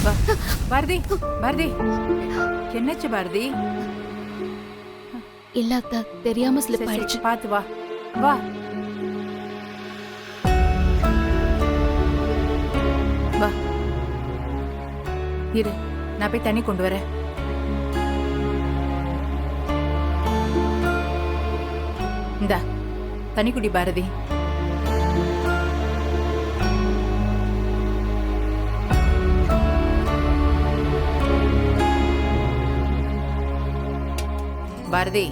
பாரதி, பாரதி, என்னாச்சு பாரதி? இல்ல அத்தா, தெரியாம ஸ்லிப் ஆயிடுச்சு. பாத்து வா, வா. வா, இரு, நான் போய் தண்ணி கொண்டு வரேன். இந்தா தண்ணி குடி பாரதி. பாரதி,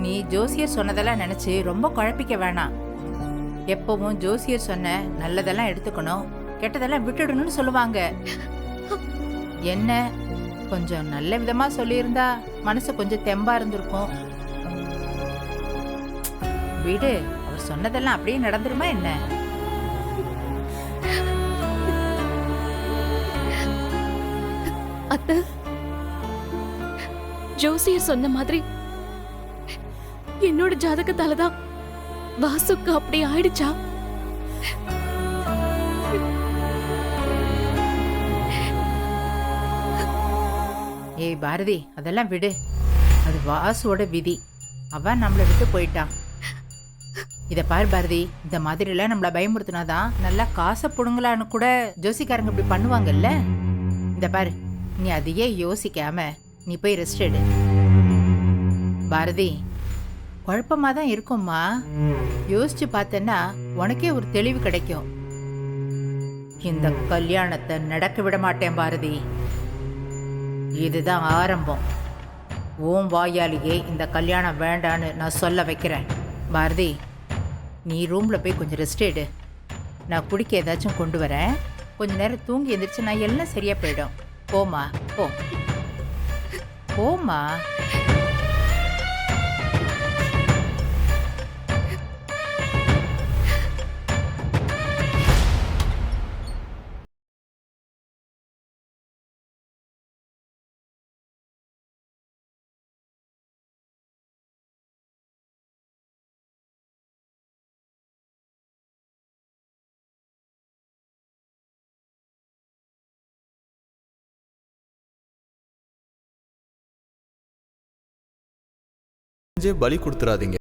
நீ ஜோசியர் சொன்னதெல்லாம் நினைச்சு ரொம்ப குழப்பிக்க வேணாம். எப்பவும் ஜோசியர் சொன்ன நல்லதெல்லாம் எடுத்துக்கணும், கெட்டதெல்லாம் விட்டுடணும்னு சொல்லுவாங்க. என்ன கொஞ்சம் நல்ல விதமா சொல்லியிருந்தா மனசு கொஞ்சம் தெம்பா இருந்திருக்கும். வீடு அவர் சொன்னதெல்லாம் அப்படியே நடந்துருமா என்ன? அத்தை, ஜோசியர் சொன்ன மாதிரி என்னோட ஜாதகத்தாலதான் வாசுக்கு அப்படி ஆயிடுச்சா? ஏய் பாரதி, அதெல்லாம் விடு. அது வாசுவோட விதி. அவன் நம்மளை விட்டு போயிட்டான். இத பாரு பாரதி, இந்த மாதிரி எல்லாம் நம்மள பயமுறுத்தினாதான் நல்லா காசை புடுங்கலான்னு கூட ஜோசிக்காரங்க இப்படி பண்ணுவாங்கல்ல. இந்த பாரு, நீ அதையே யோசிக்காம நீ போய் ரெஸ்ட் எடு. பாரதி, குழப்பமா தான் இருக்கும்மா. யோசிச்சு பார்த்தேன்னா உனக்கே ஒரு தெளிவு கிடைக்கும். இந்த கல்யாணத்தை நடக்க விட மாட்டேன் பாரதி. இதுதான் ஆரம்பம். ஓம் வாயாலேயே இந்த கல்யாணம் வேண்டான்னு நான் சொல்ல வைக்கிறேன். பாரதி, நீ ரூம்ல போய் கொஞ்சம் ரெஸ்ட் எடு. நான் குடிக்க ஏதாச்சும் கொண்டு வரேன். கொஞ்ச நேரம் தூங்கி எந்திரிச்சு நான் எல்லாம் சரியா போயிடும். போமா, போ, போமா. பலி கொடுத்துறாதீங்க.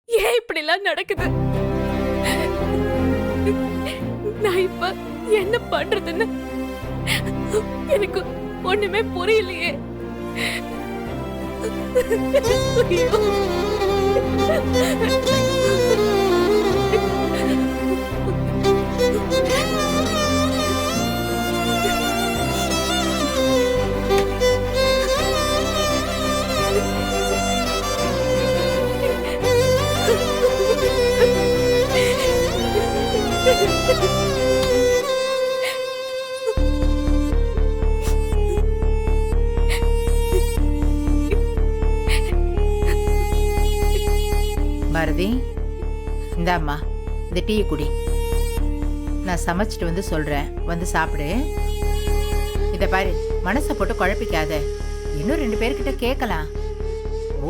ஏன் இப்படி எல்லாம் நடக்குது? நான் இப்ப என்ன பண்றதுன்னு எனக்கு ஒண்ணுமே புரியலையே. ஐயோ. பாரதி, இந்தாம்மா இந்த டீ குடி. நான் சமைச்சிட்டு வந்து சொல்றேன், வந்து சாப்பிடு. இத பாரு, மனசை போட்டு குழப்பிக்காத. இன்னும் 2 பேர்கிட்ட கேட்கலாம்.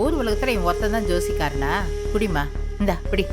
ஊர் உலகத்துல இவன் ஒருத்தன் தான் ஜோசிக்காரனா? குடிமா, இந்தா பிடி.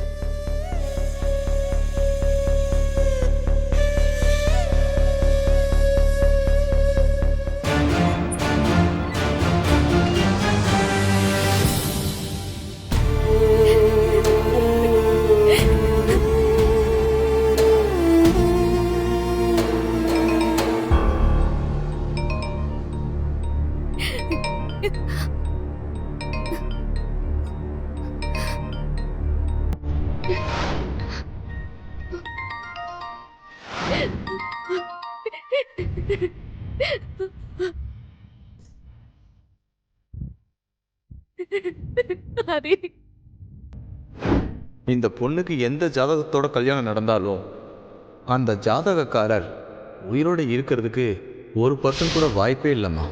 ஆதி, இந்த பொண்ணுக்கு எந்த ஜாதகத்தோட கல்யாணம் நடந்தாலும் அந்த ஜாதகக்காரர் உயிரோடு இருக்கிறதுக்கு 1% கூட வாய்ப்பே இல்லைம்மா.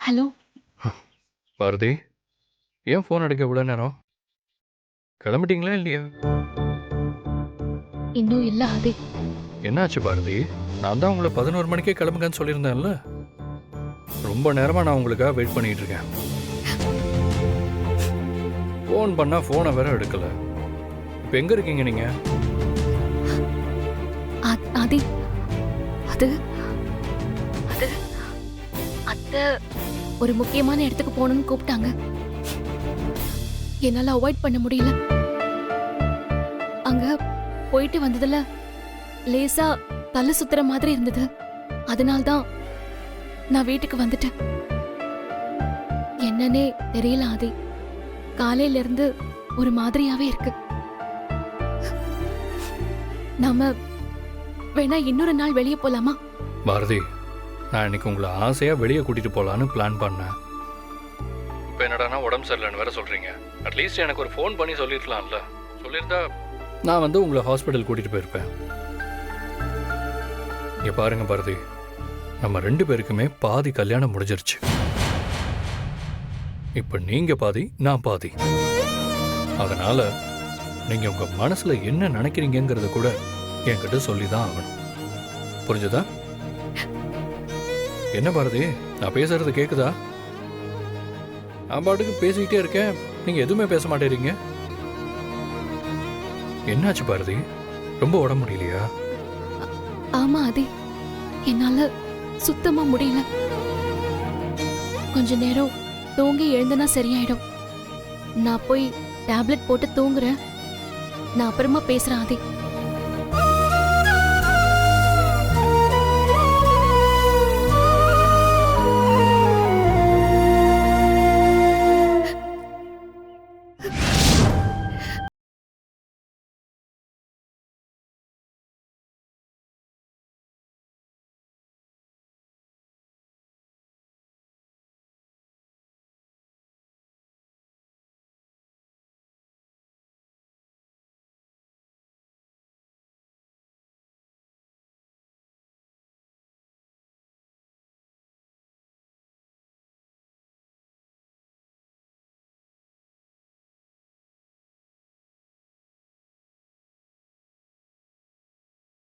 ஹலோ. பாரதி, ஏன் ஃபோன் அடிக்க இவ்வளோ நேரம்? கிளம்பிட்டீங்களா இல்லையா? இன்னும் இல்ல ஆதி. என்னாச்சு பாரதி? நான் தான் உங்களை 11 மணிக்கே கிளம்புங்கன்னு சொல்லியிருந்தேன்ல. ரொம்ப நேரமாக நான் உங்களுக்காக வெயிட் பண்ணிட்டு இருக்கேன். ஃபோன் பண்ணால் ஃபோனை வேற எடுக்கல. இப்போ எங்கே இருக்கீங்க நீங்கள்? ஆதி, அது அது அத்தை ஒரு முக்கியமான இடத்துக்கு போகணும்னு கூப்பிட்டாங்க. என்னால அவாய்ட் பண்ண முடியல. அங்க போயிட்டு வந்ததுல லேசா தலை சுத்துற மாதிரி இருந்தது. அதனால்தான் நான் வீட்டுக்கு வந்துட்டேன். என்னன்னே தெரியல ஆதி. காலையில இருந்து ஒரு மாதிரியாவே இருக்கு. நாம வேணா இன்னொரு நாள் வெளியே போலாமா? பாரதி, நான் இன்னைக்கு உங்களை ஆசையாக வெளியே கூட்டிகிட்டு போகலான்னு பிளான் பண்ணேன். இப்போ என்னடானா உடம்பு சரியில்லைன்னு வேற சொல்கிறீங்க. அட்லீஸ்ட் எனக்கு ஒரு ஃபோன் பண்ணி சொல்லிடலாம்ல. சொல்லியிருந்தா நான் வந்து உங்களை ஹாஸ்பிட்டல் கூட்டிகிட்டு போயிருப்பேன். இங்கே பாருங்க பாரதி, நம்ம 2 பேருக்குமே பாதி கல்யாணம் முடிஞ்சிருச்சு. இப்போ நீங்கள் பாதி, நான் பாதி. அதனால் நீங்கள் உங்கள் மனசில் என்ன நினைக்கிறீங்கிறத கூட என்கிட்ட சொல்லி தான் ஆகணும். புரிஞ்சுதா? என்ன பாரதி, நான் பேசுறது கேக்குதா? நான் பாட்டுக்கு பேசிக்கிட்டே இருக்கேன், நீங்க எதுவுமே பேச மாட்டேறீங்க. என்னாச்சு பாரதி? ரொம்ப உடம்பு முடியலையா? ஆமா ஆதி, என்னால சுத்தமா முடியல. கொஞ்ச நேரம் தூங்கி எழுந்தனா சரியாயிடும். நான் போய் டேப்லெட் போட்டு தூங்குறேன். நான் அப்புறமா பேசுறேன் ஆதி.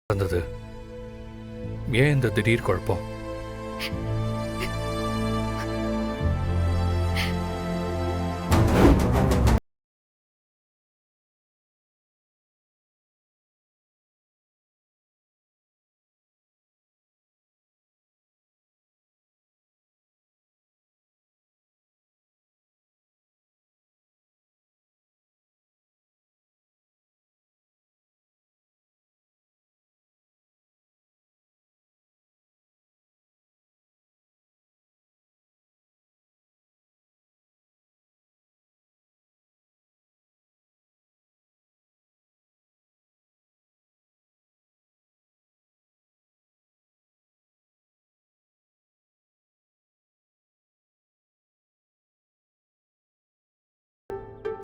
வந்தது ஏன் இந்த திடீர் குழப்பம்?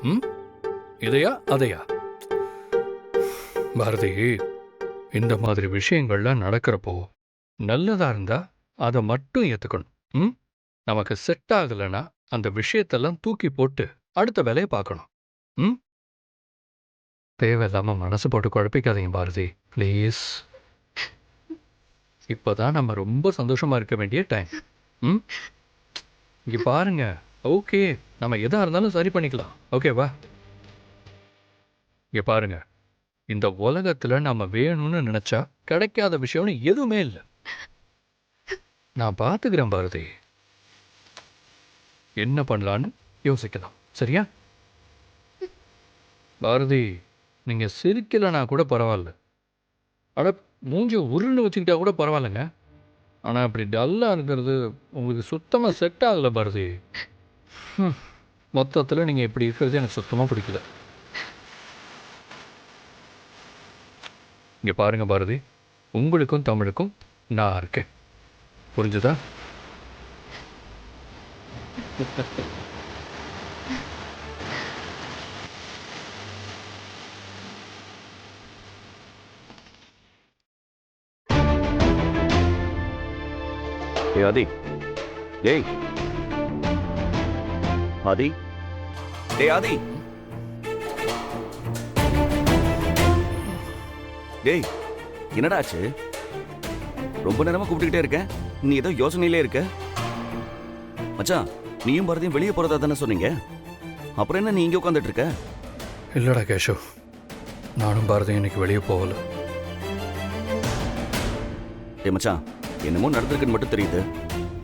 ம், இதையா அதையா? பாரதி, இந்த மாதிரி விஷயங்கள்லாம் நடக்கிறப்போ நல்லதா இருந்தா அதை மட்டும் ஏத்துக்கணும். ம், நமக்கு செட் ஆகலைன்னா அந்த விஷயத்தெல்லாம் தூக்கி போட்டு அடுத்த வேலையை பார்க்கணும். ம், தேவையில்லாம மனசு போட்டு குழப்பிக்காதீங்க பாரதி, ப்ளீஸ். இப்போதான் நம்ம ரொம்ப சந்தோஷமா இருக்க வேண்டிய டைம். ம், இங்கே பாருங்க. ஓகே, நம்ம எதா இருந்தாலும் சரி பண்ணிக்கலாம். ஓகேவா? இங்கே பாருங்க, இந்த உலகத்துல நம்ம வேணும்னு நினைச்சா கிடைக்காத விஷயம்னு எதுவுமே இல்லை. நான் பார்த்துக்கிறேன் பாரதி. என்ன பண்ணலான்னு யோசிக்கலாம். சரியா? பாரதி, நீங்க சிரிக்கலைன்னா கூட பரவாயில்ல. அட, மூஞ்சி உருண்டு வச்சுக்கிட்டா கூட பரவாயில்லைங்க. ஆனால் அப்படி டல்லாக இருக்கிறது உங்களுக்கு சுத்தமாக செட் ஆகலை பாரதி. மொத்தத்தில் நீங்கள் இப்படி இருக்கிறது எனக்கு சுத்தமாக பிடிக்கல. இங்கே பாருங்கள் பாரதி, உங்களுக்கும் தமிழுக்கும் நான் இருக்கேன். புரிஞ்சுதா? ஏய் ஆதி, டேய் ஆதி, டேய் ஆதி, டேய் என்னடா ஆச்சு? ரொம்ப நேரமா கூப்பிட்டுக்கிட்டே இருக்க, நீ ஏதோ யோசனையிலே இருக்க. மச்சான், நீயும் பாரதியும் வெளியே போறதா தானே சொன்னீங்க, அப்புறம் என்ன நீ இங்கே உட்காந்துட்டு இருக்க? இல்லைடா கேஷவ், நானும் பாரதியும் இன்னைக்கு வெளியே போகல. டேய் மச்சான், என்னமோ நடந்திருக்குன்னு மட்டும் தெரியுது.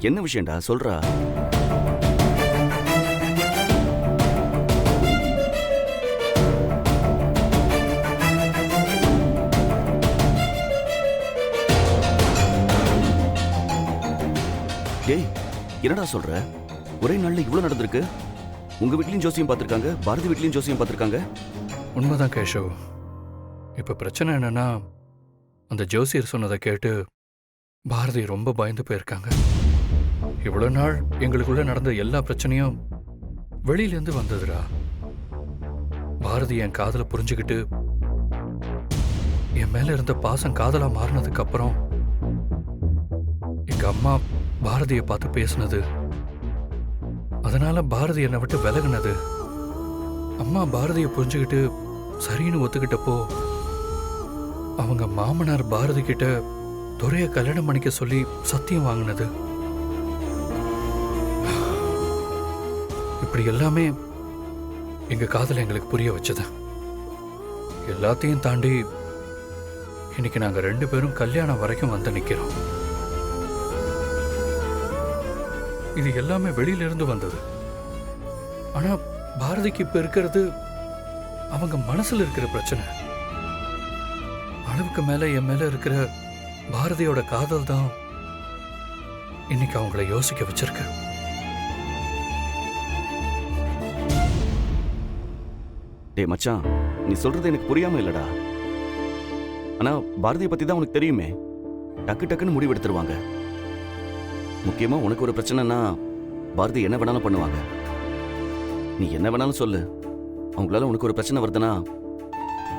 என்ன விஷயம்டா, சொல்றா. டேய் என்னடா சொல்ற? ஒரே நாள்ல இவ்வளவு நடந்திருக்கு. உங்க வீட்லயும் ஜோசியம் பார்த்திருக்காங்க, பாரதி வீட்லயும் ஜோசியம் பார்த்திருக்காங்க. உண்மைதான் கேஷவ். இப்போ பிரச்சனை என்னன்னா, அந்த ஜோசியர் சொன்னதை கேட்டு பாரதி ரொம்ப பயந்து போயிருக்காங்க. இவ்வளோ நாள் எங்களுக்குள்ள நடந்த எல்லா பிரச்சனையும் வெளியிலேருந்து வந்ததுடா. பாரதி என் காதலை புரிஞ்சுக்கிட்டு என் மேல இருந்த பாசம் காதலா மாறினதுக்கு அப்புறம் எங்க அம்மா பாரதியை பார்த்து பேசினது, அதனால பாரதி என்னை விட்டு விலகுனது, அம்மா பாரதியை புரிஞ்சுக்கிட்டு சரின்னு ஒத்துக்கிட்டப்போ அவங்க மாமனார் பாரதி கிட்ட துரைய கல்யாணம் பண்ணிக்க சொல்லி சத்தியம் வாங்கினது, இப்படி எல்லாமே எங்க காதல எங்களுக்கு புரிய வச்சது. எல்லாத்தையும் தாண்டி இன்னைக்கு நாங்க 2 பேரும் கல்யாணம் வரைக்கும் வந்து நிக்கிறோம். இது எல்லாமே வெளியில இருந்து வந்தது. ஆனா பாரதிக்கு இப்ப இருக்கிறது அவங்க மனசுல இருக்கிற பிரச்சனை. அளவுக்கு மேல என் மேல இருக்கிற பாரதியோட காதல் தான் இன்னைக்கு அவங்கள யோசிக்க வச்சிருக்கு. டேய் மச்சான், நீ சொல்றது எனக்கு புரியாம இல்லடா. ஆனா பாரதியை பத்தி தான் உனக்கு தெரியுமே, டக்கு டக்குன்னு முடிவு எடுத்துருவாங்க. முக்கியமா உனக்கு ஒரு பிரச்சனைனா பாரதி என்ன வேணாலும் பண்ணுவாங்க. நீ என்ன வேணாலும் சொல்லு, அவங்களால உனக்கு ஒரு பிரச்சனை வருதுன்னா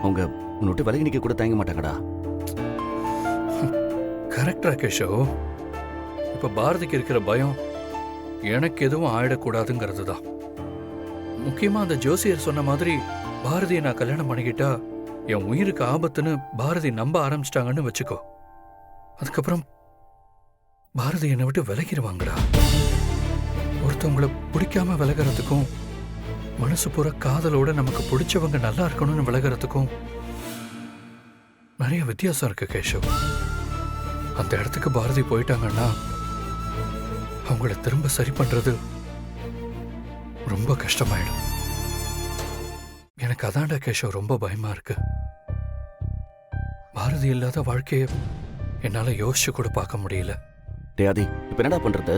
அவங்க உன்னை விட்டு விலகி நிக்க கூட தயங்க மாட்டாங்கடா. கரெக்டா கேஷவ். இப்ப பாரதிக்கு இருக்கிற பயம் எனக்கு எதுவும் ஆயிடக்கூடாதுங்கிறது தான். முக்கியமா அந்த ஜோசியர் சொன்ன மாதிரி பாரதியை நான் கல்யாணம் பண்ணிக்கிட்டா என் உயிருக்கு ஆபத்துன்னு பாரதி நம்ப ஆரம்பிச்சிட்டாங்கன்னு வச்சுக்கோ. அதுக்கப்புறம் பாரதி என்னை விட்டு விலகிடுவாங்கடா. ஒருத்தவங்களை பிடிக்காம விலகிறதுக்கும் மனசு பூரா காதலோட நமக்கு பிடிச்சவங்க நல்லா இருக்கணும்னு விலகிறதுக்கும் நிறைய வித்தியாசம் இருக்கு கேஷவ். அந்த இடத்துக்கு பாரதி போயிட்டாங்கன்னா அவங்கள திரும்ப சரி பண்றது ரொம்ப கஷ்டமாயிடும். எனக்கு அதான்டா கேஷவ் ரொம்ப பயமா இருக்கு. பாரதி இல்லாத வாழ்க்கையை என்னால யோசிச்சு கூட பார்க்க முடியல. டேய் ஆதி, இப்ப என்னடா பண்றது?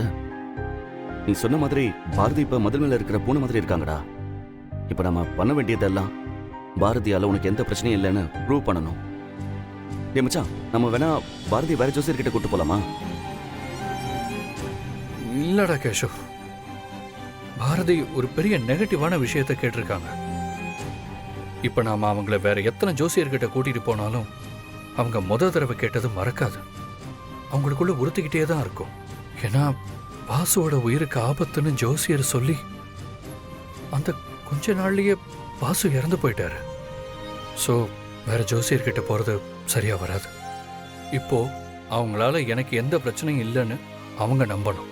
நீ சொன்ன மாதிரி பாரதி இப்ப முதல் மேல இருக்கிற பூனை மாதிரி இருக்காங்கடா. இப்ப நம்ம பண்ண வேண்டியதெல்லாம் பாரதியால உனக்கு எந்த பிரச்சனையும் இல்லைன்னு ப்ரூவ் பண்ணணும். டேய் மச்சான், நம்ம வேணா பாரதி வேற ஜோசியர் கிட்ட கூட்டு போலாமா? இல்லடா கேஷவ், பாரதி ஒரு பெரிய நெகட்டிவான விஷயத்தை கேட்டிருக்காங்க. இப்ப நாம அவங்கள வேற எத்தனை ஜோசியர்கிட்ட கூட்டிட்டு போனாலும் அவங்க முத தடவை கேட்டது மறக்காது. அவங்களுக்குள்ள உறுத்திக்கிட்டே தான் இருக்கும். ஏன்னா வாசுவோட உயிருக்கு ஆபத்துன்னு ஜோசியர் சொல்லி அந்த கொஞ்ச நாள்லயே வாசு இறந்து போயிட்டாரு. ஸோ வேற ஜோசியர்கிட்ட போறது சரியா வராது. இப்போ அவங்களால எனக்கு எந்த பிரச்சனையும் இல்லைன்னு அவங்க நம்பணும்.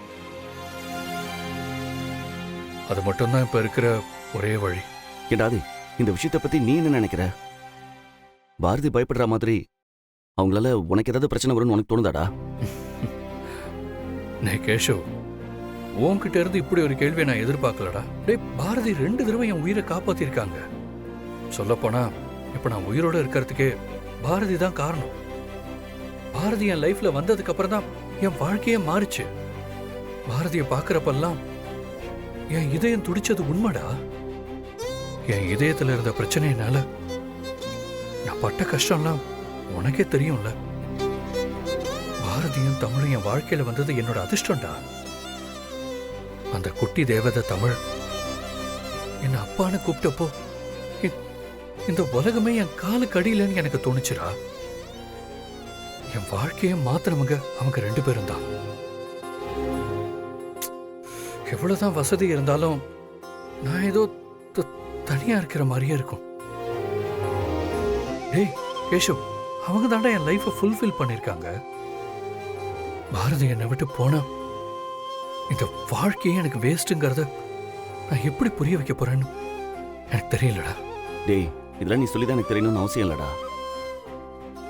அது மட்டும்தான் இப்போ இருக்கிற ஒரே வழி. ஏண்டாது இந்த விஷயத்தை பத்தி நீ என்ன நினைக்கிற? பாரதி பயப்படுற மாதிரி அவங்களால உனக்கு ஏதாவது பிரச்சனை வரும்னு உனக்கு தோணுதாடா? நே கேஷவ், உன்கிட்ட இருந்து இப்படி ஒரு கேள்வியை நான் எதிர்பார்க்கலடா. டேய், பாரதி 2 தடவை என் உயிரை காப்பாத்திருக்காங்க. சொல்லப்போனா இப்ப நான் உயிரோட இருக்கிறதுக்கே பாரதி தான் காரணம். பாரதி என் லைஃப்ல வந்ததுக்கு அப்புறம் தான் என் வாழ்க்கையே மாறுச்சு. பாரதியை பார்க்கறப்பெல்லாம் என் இதயம் துடிச்சது உண்மைடா. என் இதயத்துல இருந்த பிரச்சனையினால நான் பட்ட கஷ்டம்லாம் உனக்கே தெரியும்ல. பாரதியும் தமிழும் என் வாழ்க்கையில வந்தது என்னோட அதிர்ஷ்டம்டா. அந்த குட்டி தேவதை தமிழ் என்ன அப்பான்னு கூப்பிட்டப்போ இந்த உலகமே என் காலுக்கு அடியிலன்னு எனக்கு தோணுச்சுடா. என் வாழ்க்கையை மாத்தினவங்க அவங்க 2 பேரும் தான். எவ்வளவுதான் வசதி இருந்தாலும் நான் ஏதோ தனியா இருக்கிற மாதிரியே இருக்கும். டேய் கேஷவ், அவங்க தாண்டா என் லைஃபை ஃபுல்ஃபில் பண்ணிருக்காங்க. பாரதி என்னை விட்டு போனா இந்த வாழ்க்கையே எனக்கு வேஸ்ட்டுங்கிறத நான் எப்படி புரிய வைக்க போறேன்னு எனக்கு தெரியலடா. டேய், இதெல்லாம் நீ சொல்லிதான் எனக்கு தெரியணும்னு அவசியம் இல்லடா.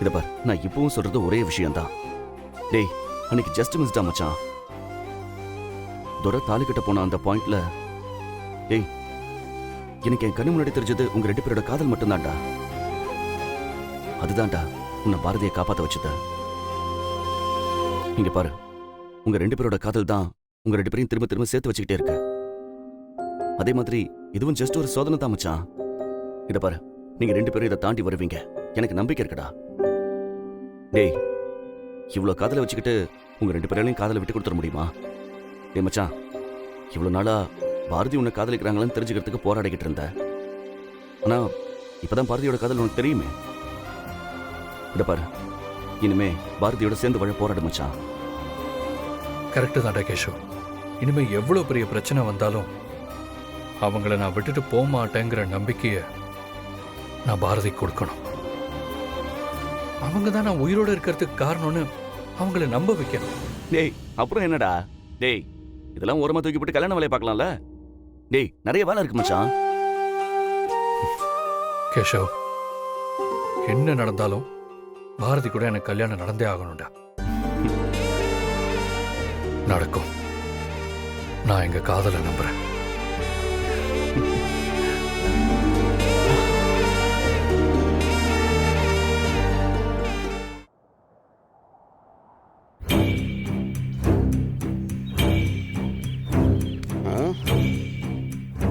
இத பார், நான் இப்பவும் சொல்றது ஒரே விஷயம்தான். டேய், அன்னைக்கு ஜஸ்ட் மிஸ்டா மச்சான். துரை தாலி கட்ட போன அந்த பாயிண்ட்ல டேய், எனக்கு என் கண்ணு முன்னாடி தெரிஞ்சது உங்க 2 பேரோட காதல் மட்டும்தான்டா. அதுதான்டா உன்னை பாரதியை காப்பாத்த வச்சத. இங்க பாரு, உங்க 2 பேரோட காதல் தான் உங்க 2 பேரையும் திரும்ப திரும்ப சேர்த்து வச்சுக்கிட்டே இருக்கு. அதே மாதிரி இதுவும் ஜஸ்ட் ஒரு சோதனை தான் மச்சான். இத பாரு, நீங்க 2 பேரும் இதை தாண்டி வருவீங்க, எனக்கு நம்பிக்கை இருக்குடா. டேய், இவ்வளவு காதலை வச்சுக்கிட்டு உங்க 2 பேரையும் காதலை விட்டு கொடுத்துட முடியுமா? டேய் மச்சான், இவ்வளவு நாளா பாரதி உன்னை காதலிக்கிறாங்களான்னு தெரிஞ்சுக்கிறதுக்கு போராடிக்கிட்டு இருந்த. ஆனா இப்பதான் பாரதியோட காதல் உனக்கு தெரியுமே. இத பாரு, இனிமே பாரதியோட சேர்ந்து வாழ போராடு மச்சான். கரெக்டு தான்டா கேஷவ். இனிமே எவ்வளவு பெரிய பிரச்சனை வந்தாலும் அவங்கள நான் விட்டுட்டு போக மாட்டேங்கிற நம்பிக்கைய நான் பாரதி கொடுக்கணும். அவங்க தான் நான் உயிரோட இருக்கிறதுக்கு காரணம்னு அவங்கள நம்ப வைக்கணும். டேய், அப்புறம் என்னடா? டேய், இதெல்லாம் ஓரமா தூக்கி போட்டு கல்யாண வேலையை பார்க்கலாம்ல? டேய், நிறைய வேலை இருக்கு மச்சான். கேஷவ், என்ன நடந்தாலும் பாரதி கூட எனக்கு கல்யாணம் நடந்தே ஆகணும்டா. நடக்கும். நான் எங்க காதலை நம்புறேன்.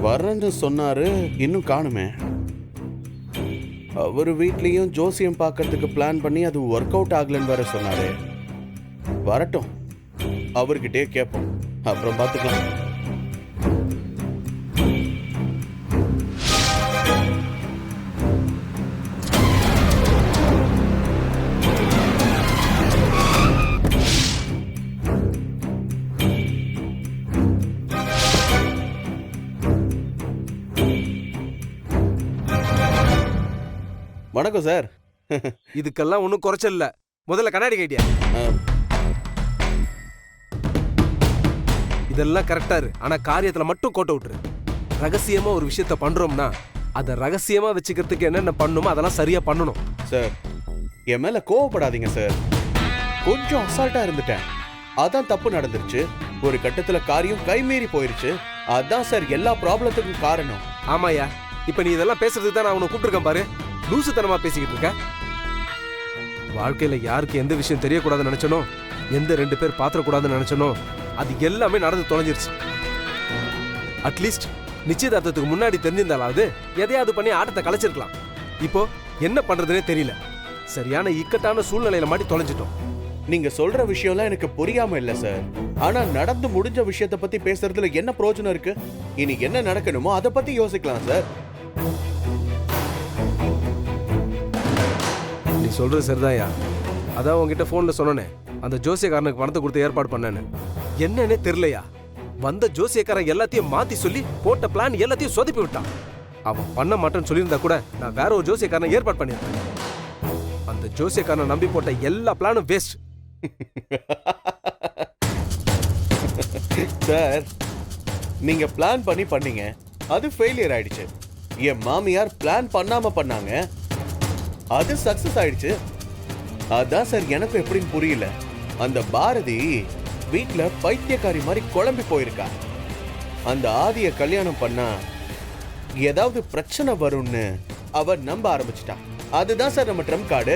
வரேன்னு சொன்னாரு, இன்னும் காணுமே. அவர் வீட்லயும் ஜோசியம் பார்க்கறதுக்கு பிளான் பண்ணி அது ஒர்க் அவுட் ஆகலன்னு வேற சொன்னாரு. வரட்டும், அவர்கிட்டே கேட்போம், அப்புறம் பார்த்துக்கலாம். வணக்கம் சார். இதுக்கெல்லாம் ஒன்றும் குறைச்சல் இல்ல. முதல்ல கண்ணாடி கேட்டியா? இதெல்லாம் கரெக்டா இரு, ஆனா காரியத்துல மட்டும் கோட்டை விட்டுரு. ரகசியமா ஒரு விஷயத்த பண்றோம்னா அதை ரகசியமா வச்சுக்கிறதுக்கு என்னென்ன பண்ணணுமோ அதெல்லாம் சரியா பண்ணணும். சார், என் மேல கோவப்படாதீங்க சார். கொஞ்சம் அசால்ட்டா இருந்துட்டேன், அதான் தப்பு நடந்துருச்சு. ஒரு கட்டத்துல காரியம் கைமீறி போயிருச்சு. அதான் சார் எல்லா ப்ராப்ளத்துக்கும் காரணம். ஆமாயா, இப்ப நீ இதெல்லாம் பேசுறதுக்கு தான் நான் உன்னை கூப்பிட்டுருக்கேன் பாரு. லூசுத்தனமா பேசிக்கிட்டு இருக்க. வாழ்க்கையில யாருக்கு எந்த விஷயம் தெரியக்கூடாதுன்னு நினைச்சனோ, எந்த 2 பேர் பாத்திரக்கூடாதுன்னு நினைச்சனோ, அது எல்லாமே நடந்து தொலைஞ்சிருச்சு. அட்லீஸ்ட் நிச்சயதார்த்தத்துக்கு முன்னாடி தெரிஞ்சிருந்தாலாவது எதையாவது பண்ணி ஆட்டத்தை கலைச்சிருக்கலாம். இப்போ என்ன பண்றதுனே தெரியல. சரியான இக்கட்டான சூழ்நிலையில மாட்டி தொலைஞ்சிட்டோம். நீங்க சொல்ற விஷயம்லாம் எனக்கு புரியாம இல்ல சார். ஆனா நடந்து முடிஞ்ச விஷயத்தை பத்தி பேசுறதுல என்ன பிரயோஜனம் இருக்கு? இனி என்ன நடக்கணுமோ அதை பத்தி யோசிக்கலாம் சார். நீ சொல்றது சரிதான்யா. அதான் உங்ககிட்ட போன்ல சொன்னனே, அந்த ஜோசியக்காரனுக்கு பணத்தை கொடுத்து ஏற்பாடு பண்ணேன்னு. என்னன்னே தெரியலையா, வந்த ஜோசியக்காரன் எல்லாத்தையும் மாத்தி சொல்லி போட்ட பிளான் எல்லாத்தையும் சொதப்பி விட்டான். அவன் பண்ண மாட்டேன்னு சொல்லியிருந்தா கூட நான் வேற ஒரு ஜோசியக்காரனை ஏற்பாடு பண்ணியிருந்தேன். அந்த ஜோசியக்காரனை நம்பி போட்ட எல்லா பிளானும் வேஸ்ட். சார், நீங்க பிளான் பண்ணீங்க, அது ஃபெயிலியர் ஆயிடுச்சு. என் மாமியார் பிளான் பண்ணாம பண்ணாங்க, அது சக்சஸ் ஆயிடுச்சு. அதான் சார் எனக்கு எப்படின்னு புரியல. அந்த பாரதி வீட்ல பைத்தியக்காரி மாதிரி குழம்பி போயிருக்கா. அந்த ஆதிய கல்யாணம் பண்ணா ஏதாவது பிரச்சனை வரும்னு அவ நம்ப ஆரம்பிச்சிட்டா. அதுதான் சார் நம்ம ட்ரம்ப் கார்டு.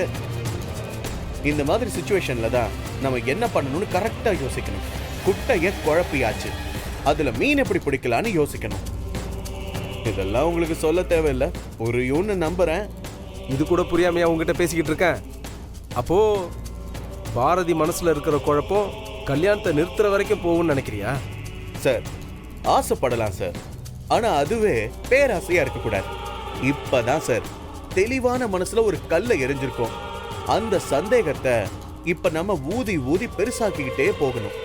இந்த மாதிரி சிச்சுவேஷன்ல தான் நம்ம என்ன பண்ணணும்னு கரெக்டா யோசிக்கணும். குட்டைய குழப்பியாச்சு, அதுல மீன் எப்படி பிடிக்கலான்னு யோசிக்கணும். இதெல்லாம் உங்களுக்கு சொல்ல தேவையில்லை, புரியும்னு நம்புறேன். இது கூட புரியாமையா உங்ககிட்ட பேசிக்கிட்டு இருக்கேன். அப்போ பாரதி மனசுல இருக்கிற குழப்பம் கல்யாணத்தை நிறுத்துற வரைக்கும் போகும்னு நினைக்கிறியா? சார், ஆசைப்படலாம் சார், ஆனா அதுவே பேராசையா இருக்க கூடாது. இப்பதான் சார் தெளிவான மனசுல ஒரு கல்லை எரிஞ்சிருக்கும். அந்த சந்தேகத்தை இப்ப நம்ம ஊதி ஊதி பெருசாக்கிக்கிட்டே போகணும்.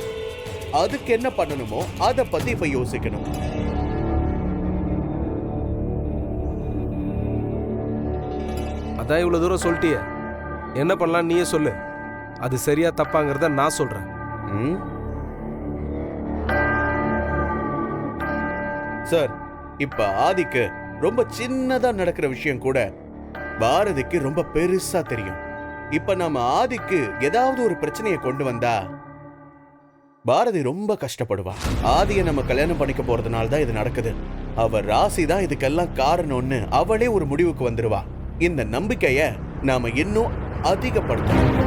அதுக்கு என்ன பண்ணணுமோ அதை பத்தி இப்ப யோசிக்கணும். அதான் இவ்வளவு தூரம் சொல்லிட்டியே, என்ன பண்ணலாம் நீயே சொல்லு. அது சரியா தப்பாங்கிறத நான் சொல்றேன். சார், இப்ப ஆதிக்கு ரொம்ப சின்னதா நடக்கிற விஷயம் கூட பாரதிக்கு ரொம்ப பெருசா தெரியும். இப்ப நம்ம ஆதிக்கு ஏதாவது ஒரு பிரச்சனையை கொண்டு வந்தா பாரதி ரொம்ப கஷ்டப்படுவா. ஆதியை நம்ம கல்யாணம் பண்ணிக்க போறதுனால தான் இது நடக்குது. அவ ராசி தான் இதுக்கெல்லாம் காரணம்னு அவளே ஒரு முடிவுக்கு வந்துருவா. இந்த நம்பிக்கைய நாம இன்னும் அதிகப்படுத்தணும்.